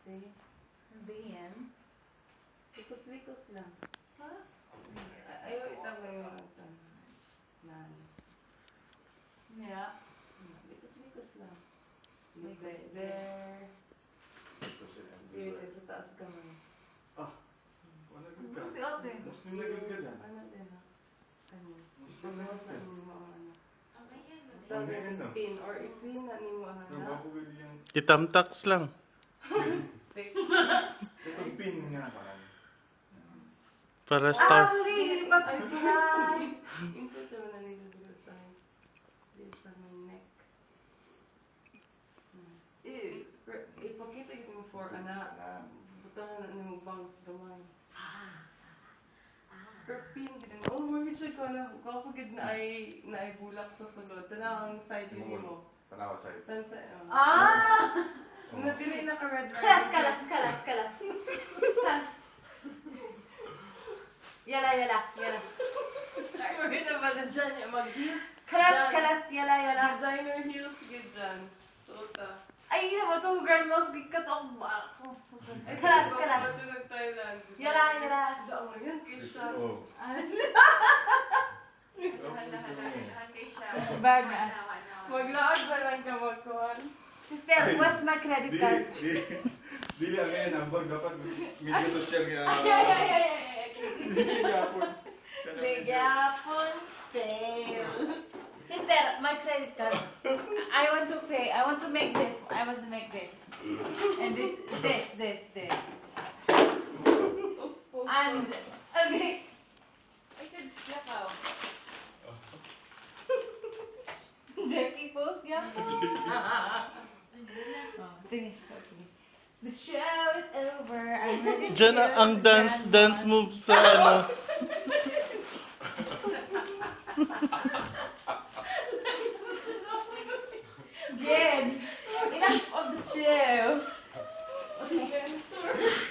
See? Then, Likos-likos lang. ha? Ayaw itawag yung mga nan. Yeah. Likos-likos lang. Likos. There. There, sa taas kamay. Wala ka. Ano si ate? Muslim na gud ka dyan. Ano din ha? Ano? Muslim na Pagbawas gud na ka. nimo ang ano. Ang Tawag ganyan, no? pin or ipin na nimo ang Ang ano. bago gud yung Itamtax lang. Stick. itong pin nga parang. Para star. Ali! Bakit siya? Insert naman na nito dito sa my neck. Ipakita yung for ana. Butangan na nimo bangs gamay. Pero pin din. Oh, may siya ko na. Kapagid na ay bulak sa sulod. Tanawang side yun mo. Tanawa sa'yo. Tansa. Ah! Dili na ka red Kalas, kalas, kalas, kalas. Kalas. Yala. Ay, na ba na dyan yung mag-heels? Kalas, yala. Designer heels gid dyan. Suota. Ay, ina ba itong girl mouse gikat ako ba? Ay, Kalas. bago nag-Thailand. Yala. Diyan mo yan, Kisha. Oo. Bag na. Maglaag ba lang ka magkuhan? Sister, what's my credit card? Dili ang ngayon, ang bag dapat media social nga. Ay. Dili gapon. Bigyapon fail. Sister, my credit card. I want to pay. I want to make this. And this. And this. I said step out. Jackie pose, yeah. Finish. Okay. The show is over. I'm ready to Diyan ang dance move sa ano. Good. Enough of the show. Okay.